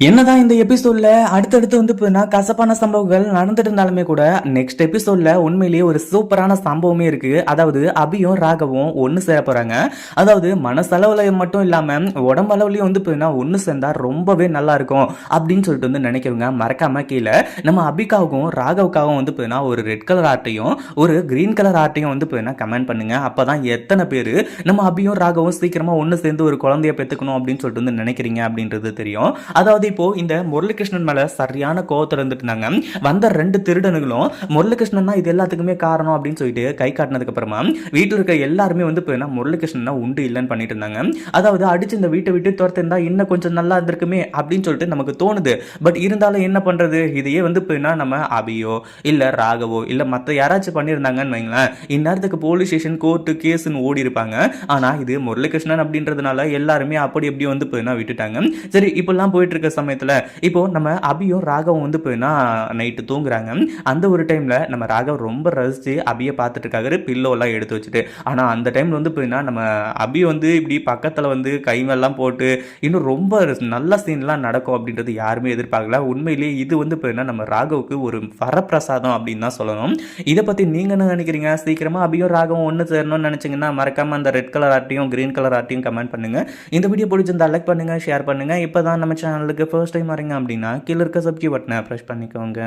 என்னதான் இந்த எபிசோட்ல அடுத்தடுத்து வந்து கசப்பான சம்பவங்கள் நடந்துட்டு இருந்தாலுமே கூட நெக்ஸ்ட் எபிசோட்ல உண்மையிலேயே ஒரு சூப்பரான சம்பவமே இருக்கு. அதாவது அபியும் ராகவும் ஒன்னு சேர போறாங்க. அதாவது மனசளவுல மட்டும் இல்லாம உடம்பளவுலயும் வந்து ஒன்னு சேர்ந்தா ரொம்பவே நல்லா இருக்கும் அப்படின்னு சொல்லிட்டு வந்து நினைக்கிறவங்க மறக்காம கீழே நம்ம அபிகாவுக்கும் ராகவுக்காகவும் வந்து ஒரு ரெட் கலர் ஆர்ட்டையும் ஒரு கிரீன் கலர் ஆர்ட்டையும் வந்து கமெண்ட் பண்ணுங்க. அப்பதான் எத்தனை பேரு நம்ம அபியும் ராகவும் சீக்கிரமா ஒன்னு சேர்ந்து ஒரு குழந்தைய பெத்துக்கணும் அப்படின்னு சொல்லிட்டு வந்து நினைக்கிறீங்க அப்படின்றது தெரியும். அதாவது இப்போ இந்த முரளிகிருஷ்ணன் மேல சரியான கோவத்துல இருந்துட்டு இருந்தாங்க. வந்த 2 திருடனுங்களும் முரளிகிருஷ்ணன் தான் இது எல்லாத்துக்குமே காரணம் அப்படின்னு சொல்லிட்டு கை காட்டினதுக்கு அப்புறமா வீட்டில் இருக்க எல்லாருமே வந்து முரளிகிருஷ்ணன் உண்டு இல்லைன்னு பண்ணிட்டு இருந்தாங்க. அதாவது அடிச்சு இந்த வீட்டை விட்டு துரத்திருந்தா இன்னும் கொஞ்சம் நல்லா இருந்திருக்குமே அப்படின்னு சொல்லிட்டு நமக்கு தோணுது. பட் இருந்தாலும் என்ன பண்றது, இதையே வந்து நம்ம அபியோ இல்ல ராகவோ இல்ல மத்த யாராச்சும் பண்ணியிருந்தாங்கன்னு வைங்களேன், இந்நேரத்துக்கு போலீஸ் ஸ்டேஷன் கோர்ட்டு கேஸ்ன்னு ஓடி இருப்பாங்க. ஆனா இது முரளிகிருஷ்ணன் அப்படின்றதுனால எல்லாருமே அப்படி எப்படி வந்து விட்டுட்டாங்க. சரி, இப்பெல்லாம் போயிட்டு இருக்க சமயத்துல இப்போ நம்ம அபியும் ராகவும் வந்து நைட்டு தூங்குறாங்க. அந்த ஒரு டைம்ல நம்ம ராகவ் ரொம்ப ரசிச்சு அபியை பார்த்துட்டு இருக்காரு, பில்லோ எல்லாம் எடுத்து வச்சுட்டு. ஆனா அந்த டைம்ல வந்து நம்ம அபி வந்து இப்படி பக்கத்துல வந்து கைமெல்லாம் போட்டு இன்னும் ரொம்ப நல்ல சீன்லாம் நடக்கும் அப்படின்றது யாருமே எதிர்பார்க்கல. உண்மையிலேயே இது வந்து நம்ம ராகவுக்கு ஒரு வரப்பிரசாதம் அப்படின்னு தான் சொல்லணும். இதை பத்தி நீங்க என்ன நினைக்கிறீங்க? சீக்கிரமா அபியும் ராகவும் ஒன்று சேரணும்னு நினைச்சீங்கன்னா மறக்காம அந்த ரெட் கலர் ஆர்ட்டையும் கிரீன் கலர் ஆர்ட்டையும் கமெண்ட் பண்ணுங்க. இந்த வீடியோ பிடிச்சிருந்தா லைக் பண்ணுங்க, ஷேர் பண்ணுங்க. இப்பதான் நம்ம சேனலுக்கு ஃபர்ஸ்ட் டைம் வரீங்க அப்படின்னா கீழே இருக்க சப்ஸ்கிரைப் பட்டனை ப்ரெஸ் பண்ணிக்கோங்க.